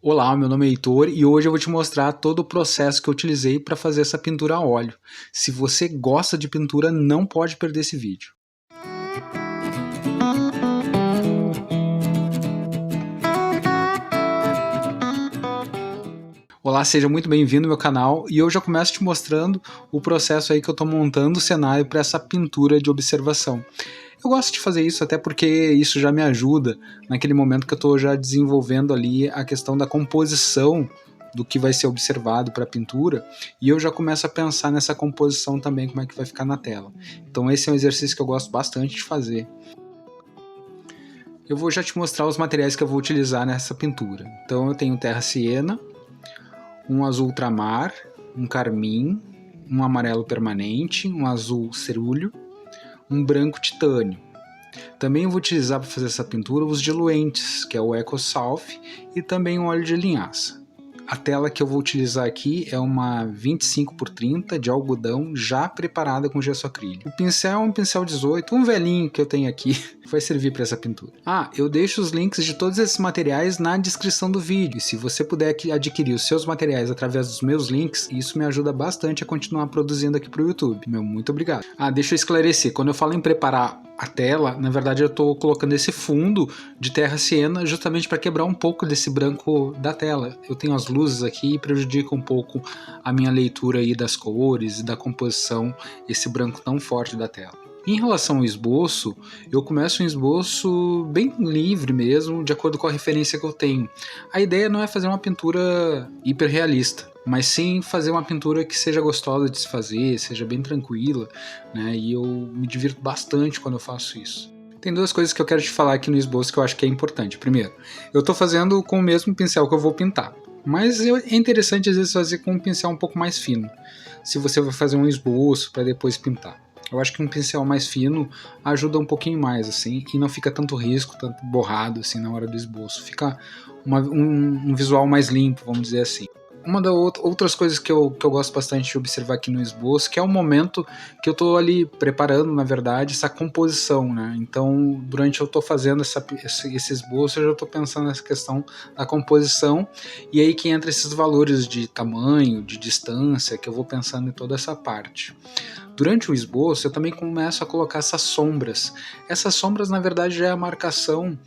Olá, meu nome é Heitor e hoje eu vou te mostrar todo o processo que eu utilizei para fazer essa pintura a óleo. Se você gosta de pintura, não pode perder esse vídeo. Olá, seja muito bem-vindo ao meu canal e eu já começo te mostrando o processo aí que eu estou montando o cenário para essa pintura de observação. Eu gosto de fazer isso até porque isso já me ajuda naquele momento que eu estou já desenvolvendo ali a questão da composição do que vai ser observado para a pintura, e eu já começo a pensar nessa composição também, como é que vai ficar na tela. Então esse é um exercício que eu gosto bastante de fazer. Eu vou já te mostrar os materiais que eu vou utilizar nessa pintura. Então eu tenho terra siena, um azul ultramar, um carmim, um amarelo permanente, um azul cerúleo, um branco titânio. Também vou utilizar para fazer essa pintura os diluentes, que é o EcoSalf, e também o óleo de linhaça. A tela que eu vou utilizar aqui é uma 25x30 de algodão já preparada com gesso acrílico. O pincel é um pincel 18, um velhinho que eu tenho aqui, vai servir para essa pintura. Eu deixo os links de todos esses materiais na descrição do vídeo. E se você puder adquirir os seus materiais através dos meus links, isso me ajuda bastante a continuar produzindo aqui para o YouTube. Meu muito obrigado. Deixa eu esclarecer, quando eu falo em preparar a tela, na verdade eu estou colocando esse fundo de terra siena justamente para quebrar um pouco desse branco da tela. Eu tenho as luzes aqui e prejudica um pouco a minha leitura aí das cores e da composição, esse branco tão forte da tela. Em relação ao esboço, eu começo um esboço bem livre mesmo, de acordo com a referência que eu tenho. A ideia não é fazer uma pintura hiperrealista, mas sim fazer uma pintura que seja gostosa de se fazer, seja bem tranquila, né? E eu me divirto bastante quando eu faço isso. Tem duas coisas que eu quero te falar aqui no esboço que eu acho que é importante. Primeiro, eu estou fazendo com o mesmo pincel que eu vou pintar, mas é interessante às vezes fazer com um pincel um pouco mais fino, se você vai fazer um esboço para depois pintar. Eu acho que um pincel mais fino ajuda um pouquinho mais, assim, e não fica tanto risco, tanto borrado, assim, na hora do esboço. Fica um visual mais limpo, vamos dizer assim. Uma das outras coisas que eu gosto bastante de observar aqui no esboço, que é o momento que eu estou ali preparando, na verdade, essa composição, né? Então, durante eu estou fazendo esse esboço, eu já estou pensando nessa questão da composição, e aí que entra esses valores de tamanho, de distância, que eu vou pensando em toda essa parte. Durante o esboço, eu também começo a colocar essas sombras. Essas sombras, na verdade, já é a marcação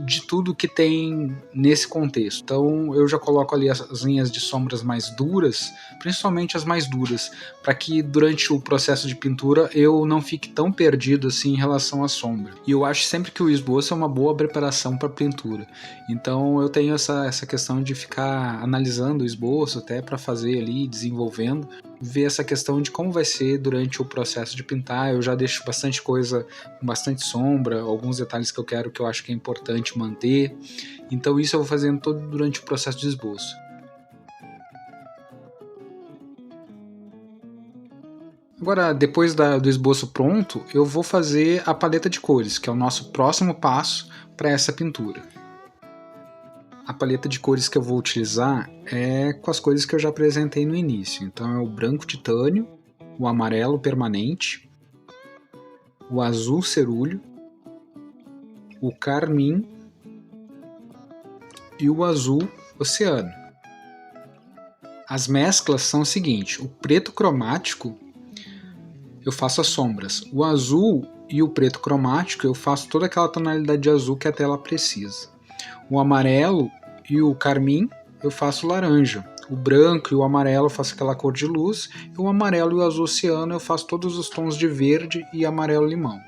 de tudo que tem nesse contexto. Então eu já coloco ali as linhas de sombras mais duras, principalmente as mais duras, para que durante o processo de pintura eu não fique tão perdido assim em relação à sombra. E eu acho sempre que o esboço é uma boa preparação para a pintura. Então eu tenho essa questão de ficar analisando o esboço até para fazer ali, desenvolvendo, ver essa questão de como vai ser durante o processo de pintar. Eu já deixo bastante coisa com bastante sombra, alguns detalhes que eu acho que é importante manter. Então isso eu vou fazendo todo durante o processo de esboço. Agora, depois do esboço pronto, eu vou fazer a paleta de cores, que é o nosso próximo passo para essa pintura. A paleta de cores que eu vou utilizar é com as cores que eu já apresentei no início. Então é o branco titânio, o amarelo permanente, o azul cerúleo, o carmim e o azul oceano. As mesclas são o seguinte: o preto cromático eu faço as sombras, o azul e o preto cromático eu faço toda aquela tonalidade de azul que a tela precisa. O amarelo e o carmim eu faço laranja. O branco e o amarelo eu faço aquela cor de luz. E o amarelo e o azul oceano eu faço todos os tons de verde e amarelo limão.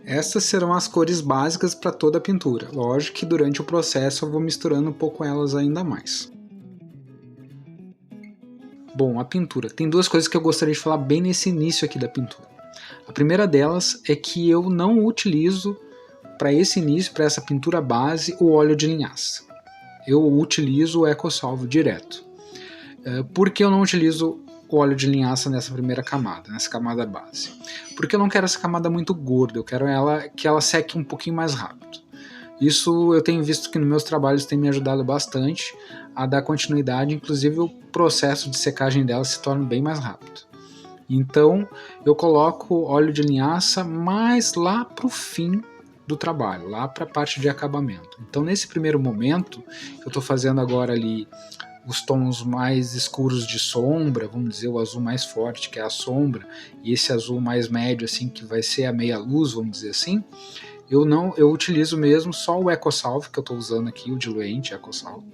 Essas serão as cores básicas para toda a pintura. Lógico que durante o processo eu vou misturando um pouco elas ainda mais. Bom, a pintura. Tem duas coisas que eu gostaria de falar bem nesse início aqui da pintura. A primeira delas é que eu não utilizo para esse início, para essa pintura base, o óleo de linhaça. Eu utilizo o EcoSalf direto. Por que eu não utilizo o óleo de linhaça nessa primeira camada, nessa camada base? Porque eu não quero essa camada muito gorda, eu quero que ela seque um pouquinho mais rápido. Isso eu tenho visto que nos meus trabalhos tem me ajudado bastante a dar continuidade, inclusive o processo de secagem dela se torna bem mais rápido. Então eu coloco óleo de linhaça mais lá para o fim do trabalho, lá para a parte de acabamento. Então nesse primeiro momento, eu estou fazendo agora ali os tons mais escuros de sombra, vamos dizer, o azul mais forte, que é a sombra, e esse azul mais médio, assim, que vai ser a meia luz, vamos dizer assim. Eu utilizo mesmo só o EcoSalve, que eu estou usando aqui, o diluente EcoSalve,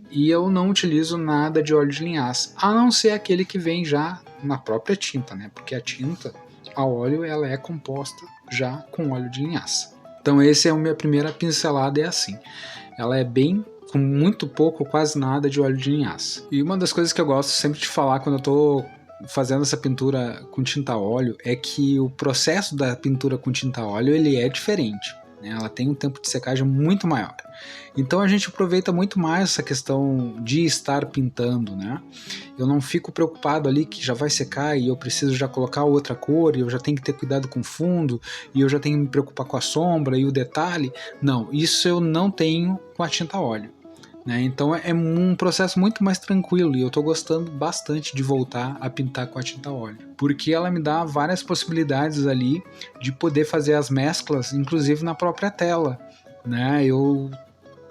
e eu não utilizo nada de óleo de linhaça, a não ser aquele que vem já na própria tinta, né? Porque a tinta a óleo ela é composta já com óleo de linhaça. Então essa é a minha primeira pincelada, é assim. Ela é bem com muito pouco, quase nada de óleo de linhaça. E uma das coisas que eu gosto sempre de falar quando eu estou fazendo essa pintura com tinta a óleo é que o processo da pintura com tinta a óleo ele é diferente, né? Ela tem um tempo de secagem muito maior. Então a gente aproveita muito mais essa questão de estar pintando, né? Eu não fico preocupado ali que já vai secar e eu preciso já colocar outra cor e eu já tenho que ter cuidado com o fundo e eu já tenho que me preocupar com a sombra e o detalhe. Não, isso eu não tenho com a tinta a óleo. Né? Então é um processo muito mais tranquilo e eu estou gostando bastante de voltar a pintar com a tinta a óleo, porque ela me dá várias possibilidades ali de poder fazer as mesclas, inclusive na própria tela. Né? Eu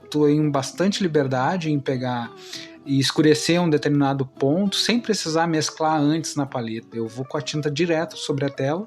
estou em bastante liberdade em pegar e escurecer um determinado ponto sem precisar mesclar antes na paleta. Eu vou com a tinta direto sobre a tela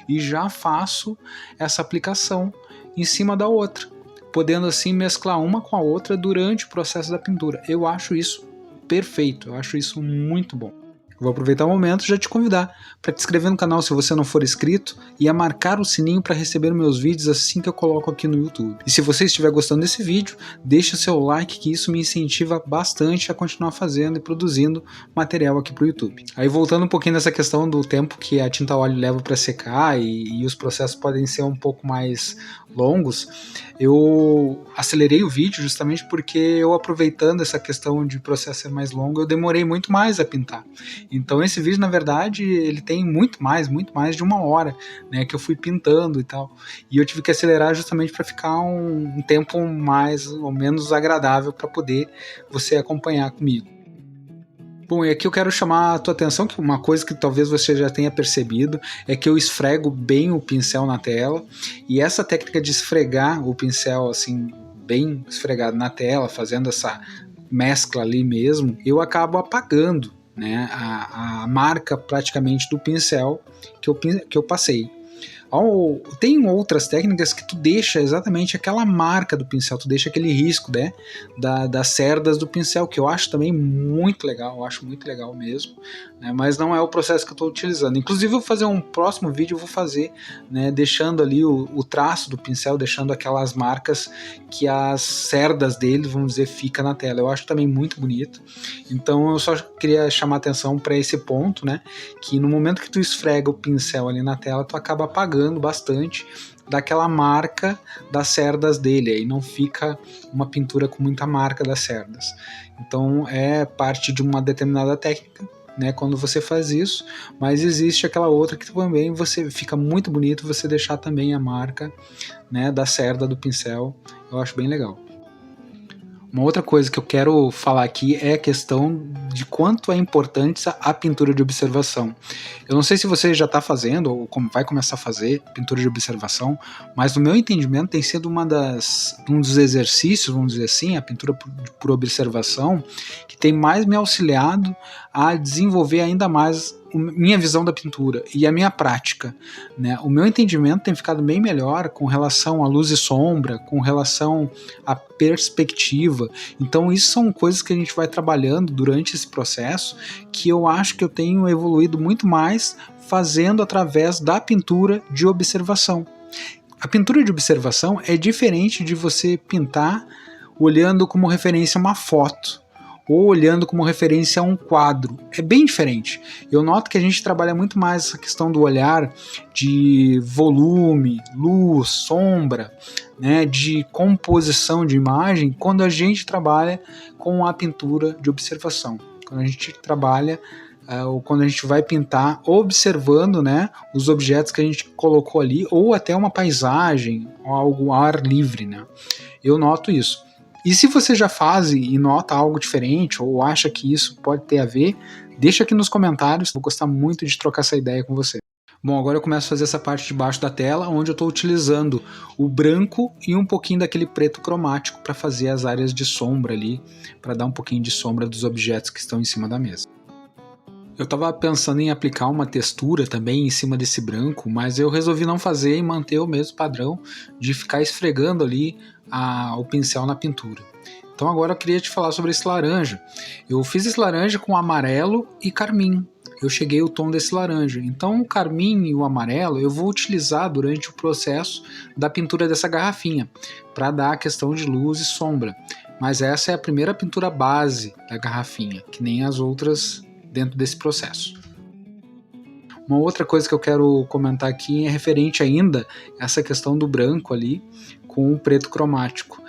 e já faço essa aplicação em cima da outra, podendo assim mesclar uma com a outra durante o processo da pintura. Eu acho isso perfeito, eu acho isso muito bom. Vou aproveitar o momento e já te convidar para te inscrever no canal se você não for inscrito e a marcar o sininho para receber meus vídeos assim que eu coloco aqui no YouTube. E se você estiver gostando desse vídeo, deixa seu like que isso me incentiva bastante a continuar fazendo e produzindo material aqui para o YouTube. Aí voltando um pouquinho nessa questão do tempo que a tinta a óleo leva para secar e os processos podem ser um pouco mais longos, eu acelerei o vídeo justamente porque eu, aproveitando essa questão de processo ser mais longo, eu demorei muito mais a pintar. Então esse vídeo, na verdade, ele tem muito mais de 1 hora, né, que eu fui pintando e tal. E eu tive que acelerar justamente para ficar um tempo mais ou menos agradável para poder você acompanhar comigo. Bom, e aqui eu quero chamar a tua atenção que uma coisa que talvez você já tenha percebido é que eu esfrego bem o pincel na tela, e essa técnica de esfregar o pincel assim, bem esfregado na tela, fazendo essa mescla ali mesmo, eu acabo apagando, né, a marca praticamente do pincel que eu passei. Tem outras técnicas que tu deixa exatamente aquela marca do pincel, tu deixa aquele risco, né, das cerdas do pincel, que eu acho também muito legal, eu acho muito legal mesmo, né, mas não é o processo que eu estou utilizando. Inclusive eu vou fazer um próximo vídeo, eu vou fazer, né, deixando ali o traço do pincel, deixando aquelas marcas que as cerdas dele, vamos dizer, fica na tela. Eu acho também muito bonito. Então eu só queria chamar atenção para esse ponto, né, que no momento que tu esfrega o pincel ali na tela, tu acaba apagando bastante daquela marca das cerdas dele, aí não fica uma pintura com muita marca das cerdas. Então é parte de uma determinada técnica, né, quando você faz isso, mas existe aquela outra que também você fica muito bonito você deixar também a marca, né, da cerda do pincel. Eu acho bem legal. Uma outra coisa que eu quero falar aqui é a questão de quanto é importante a pintura de observação. Eu não sei se você já está fazendo ou como vai começar a fazer pintura de observação, mas no meu entendimento tem sido um dos exercícios, vamos dizer assim, a pintura por observação, que tem mais me auxiliado a desenvolver ainda mais minha visão da pintura e a minha prática, né? O meu entendimento tem ficado bem melhor com relação à luz e sombra, com relação à perspectiva. Então isso são coisas que a gente vai trabalhando durante esse processo, que eu acho que eu tenho evoluído muito mais fazendo através da pintura de observação. A pintura de observação é diferente de você pintar olhando como referência uma foto, ou olhando como referência a um quadro. É bem diferente. Eu noto que a gente trabalha muito mais essa questão do olhar de volume, luz, sombra, né, de composição de imagem, quando a gente trabalha com a pintura de observação. Quando a gente trabalha ou quando a gente vai pintar observando, né, os objetos que a gente colocou ali, ou até uma paisagem, ou algo ao ar livre, né? Eu noto isso. E se você já faz e nota algo diferente ou acha que isso pode ter a ver, deixa aqui nos comentários, vou gostar muito de trocar essa ideia com você. Bom, agora eu começo a fazer essa parte de baixo da tela, onde eu estou utilizando o branco e um pouquinho daquele preto cromático para fazer as áreas de sombra ali, para dar um pouquinho de sombra dos objetos que estão em cima da mesa. Eu estava pensando em aplicar uma textura também em cima desse branco, mas eu resolvi não fazer e manter o mesmo padrão de ficar esfregando ali o pincel na pintura. Então agora eu queria te falar sobre esse laranja. Eu fiz esse laranja com amarelo e carmim. Eu cheguei ao tom desse laranja. Então o carmim e o amarelo eu vou utilizar durante o processo da pintura dessa garrafinha, para dar a questão de luz e sombra. Mas essa é a primeira pintura base da garrafinha, que nem as outras dentro desse processo. Uma outra coisa que eu quero comentar aqui é referente ainda a essa questão do branco ali com o preto cromático.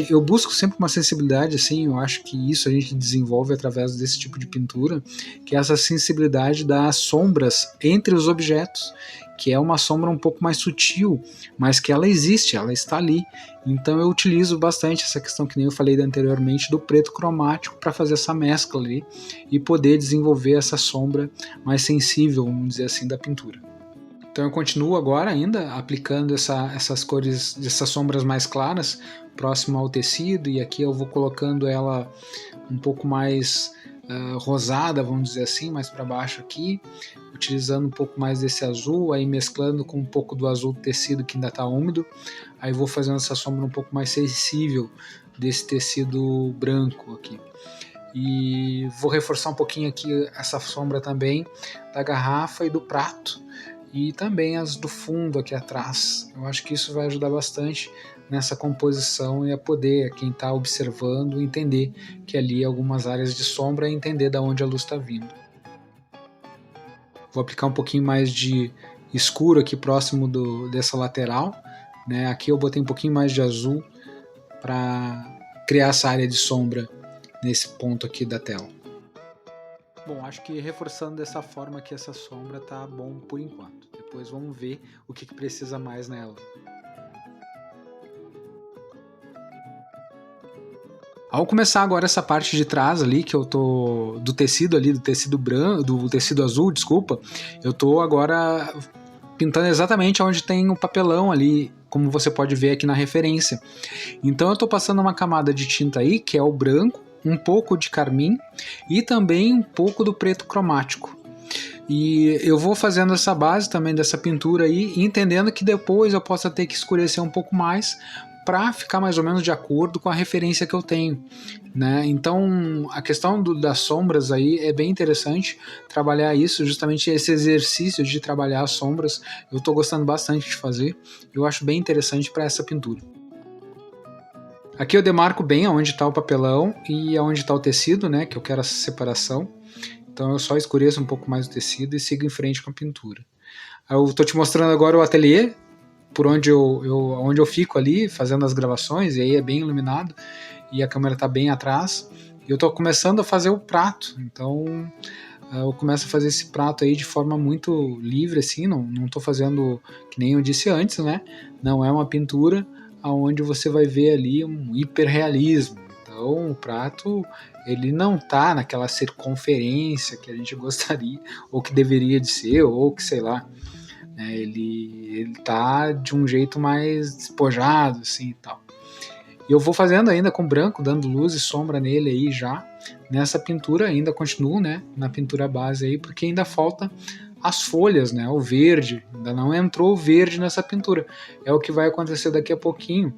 Eu busco sempre uma sensibilidade, assim, eu acho que isso a gente desenvolve através desse tipo de pintura, que é essa sensibilidade das sombras entre os objetos, que é uma sombra um pouco mais sutil, mas que ela existe, ela está ali. Então eu utilizo bastante essa questão, que nem eu falei anteriormente, do preto cromático para fazer essa mescla ali e poder desenvolver essa sombra mais sensível, vamos dizer assim, da pintura. Então eu continuo agora ainda aplicando essas cores, essas sombras mais claras próximo ao tecido, e aqui eu vou colocando ela um pouco mais rosada, vamos dizer assim, mais para baixo aqui, utilizando um pouco mais desse azul, aí mesclando com um pouco do azul do tecido que ainda está úmido, aí vou fazendo essa sombra um pouco mais sensível desse tecido branco aqui. E vou reforçar um pouquinho aqui essa sombra também da garrafa e do prato, e também as do fundo aqui atrás. Eu acho que isso vai ajudar bastante nessa composição e a poder, quem está observando, entender que ali algumas áreas de sombra e entender de onde a luz está vindo. Vou aplicar um pouquinho mais de escuro aqui próximo dessa lateral, né? Aqui eu botei um pouquinho mais de azul para criar essa área de sombra nesse ponto aqui da tela. Bom, acho que reforçando dessa forma aqui essa sombra tá bom por enquanto. Depois vamos ver o que precisa mais nela. Ao começar agora essa parte de trás ali, que eu tô do tecido ali, do tecido branco, do tecido azul, desculpa, eu tô agora pintando exatamente onde tem o papelão ali, como você pode ver aqui na referência. Então eu tô passando uma camada de tinta aí, que é o branco, um pouco de carmim e também um pouco do preto cromático. E eu vou fazendo essa base também dessa pintura aí, entendendo que depois eu possa ter que escurecer um pouco mais para ficar mais ou menos de acordo com a referência que eu tenho, né? Então a questão das sombras aí é bem interessante trabalhar isso, justamente esse exercício de trabalhar as sombras, eu estou gostando bastante de fazer, eu acho bem interessante para essa pintura. Aqui eu demarco bem aonde está o papelão e aonde está o tecido, né, que eu quero essa separação. Então eu só escureço um pouco mais o tecido e sigo em frente com a pintura. Eu estou te mostrando agora o ateliê, por onde onde eu fico ali fazendo as gravações, e aí é bem iluminado e a câmera está bem atrás. E eu estou começando a fazer o prato, então eu começo a fazer esse prato aí de forma muito livre, assim, não estou fazendo que nem eu disse antes, né? Não é uma pintura onde você vai ver ali um hiperrealismo. Então o prato ele não está naquela circunferência que a gente gostaria, ou que deveria de ser, ou que sei lá, né, ele tá de um jeito mais despojado assim e tal. E eu vou fazendo ainda com branco, dando luz e sombra nele aí já. Nessa pintura ainda continuo, né, na pintura base aí, porque ainda falta as folhas, né, o verde, ainda não entrou o verde nessa pintura. É o que vai acontecer daqui a pouquinho,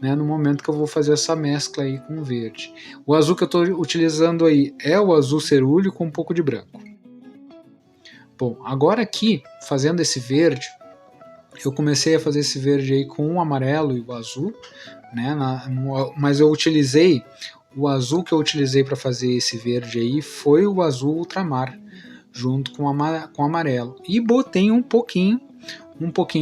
né, no momento que eu vou fazer essa mescla aí com o verde. O azul que eu estou utilizando aí é o azul cerúleo com um pouco de branco. Bom, agora aqui, fazendo esse verde, eu comecei a fazer esse verde aí com o amarelo e o azul, né, mas eu utilizei, o azul que eu utilizei para fazer esse verde aí foi o azul ultramar, junto com o amarelo. E botei um pouquinho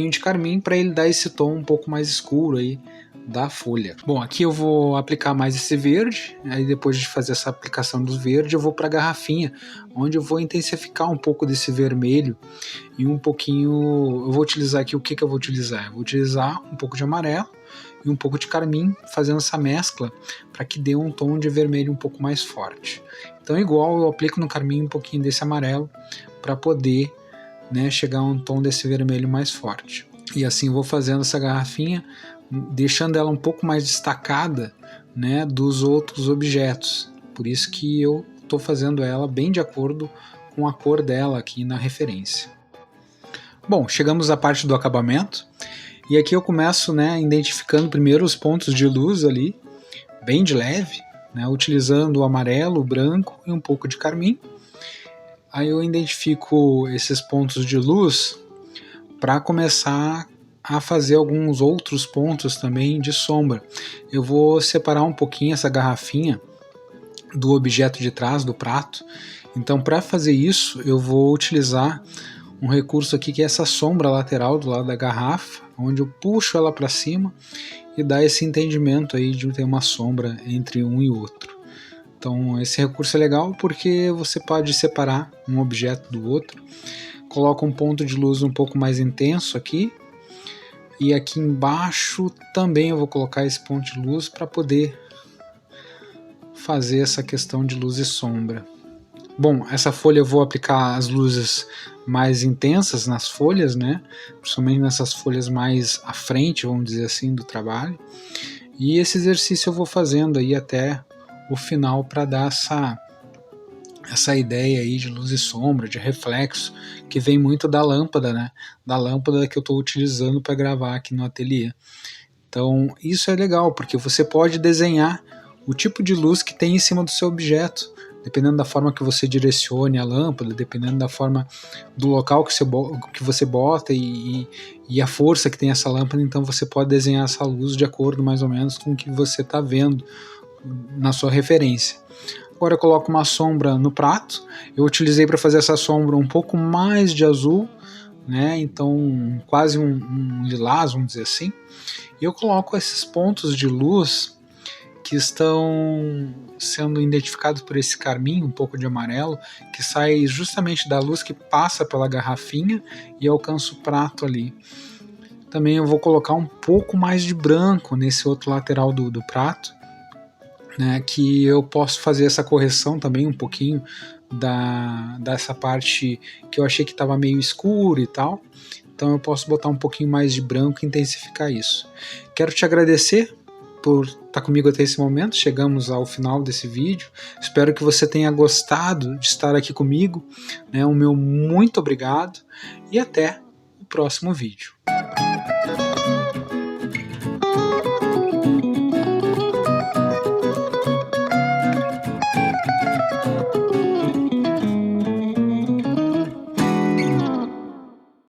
de carmim para ele dar esse tom um pouco mais escuro aí da folha. Bom, aqui eu vou aplicar mais esse verde, aí depois de fazer essa aplicação do verde eu vou para a garrafinha, onde eu vou intensificar um pouco desse vermelho e um pouquinho, eu vou utilizar aqui, o que eu vou utilizar? Eu vou utilizar um pouco de amarelo e um pouco de carmim, fazendo essa mescla para que dê um tom de vermelho um pouco mais forte. Então igual eu aplico no carmim um pouquinho desse amarelo para poder né, chegar a um tom desse vermelho mais forte. E assim vou fazendo essa garrafinha, deixando ela um pouco mais destacada, né, dos outros objetos. Por isso que eu estou fazendo ela bem de acordo com a cor dela aqui na referência. Bom, chegamos à parte do acabamento, e aqui eu começo, né, identificando primeiro os pontos de luz ali, bem de leve, né, utilizando o amarelo, o branco e um pouco de carmim. Aí eu identifico esses pontos de luz para começar a fazer alguns outros pontos também de sombra. Eu vou separar um pouquinho essa garrafinha do objeto de trás do prato. Então, para fazer isso, eu vou utilizar um recurso aqui que é essa sombra lateral do lado da garrafa, onde eu puxo ela para cima e dá esse entendimento aí de ter uma sombra entre um e outro. Então esse recurso é legal porque você pode separar um objeto do outro. Coloca um ponto de luz um pouco mais intenso aqui, e aqui embaixo também eu vou colocar esse ponto de luz para poder fazer essa questão de luz e sombra. Bom, essa folha eu vou aplicar as luzes mais intensas nas folhas, né? Principalmente nessas folhas mais à frente, vamos dizer assim, do trabalho. E esse exercício eu vou fazendo aí até o final para dar essa ideia aí de luz e sombra, de reflexo, que vem muito da lâmpada, né? Da lâmpada que eu estou utilizando para gravar aqui no ateliê. Então isso é legal, porque você pode desenhar o tipo de luz que tem em cima do seu objeto, dependendo da forma que você direcione a lâmpada, dependendo da forma do local que você bota e a força que tem essa lâmpada, então você pode desenhar essa luz de acordo mais ou menos com o que você está vendo na sua referência. Agora eu coloco uma sombra no prato. Eu utilizei para fazer essa sombra um pouco mais de azul, né? Então quase um lilás, vamos dizer assim. E eu coloco esses pontos de luz que estão sendo identificados por esse carmim, um pouco de amarelo, que sai justamente da luz que passa pela garrafinha e alcança o prato ali. Também eu vou colocar um pouco mais de branco nesse outro lateral do prato, né, que eu posso fazer essa correção também um pouquinho dessa parte que eu achei que estava meio escuro e tal. Então eu posso botar um pouquinho mais de branco e intensificar isso. Quero te agradecer por estar comigo até esse momento. Chegamos ao final desse vídeo. Espero que você tenha gostado de estar aqui comigo, né? O meu muito obrigado e até o próximo vídeo.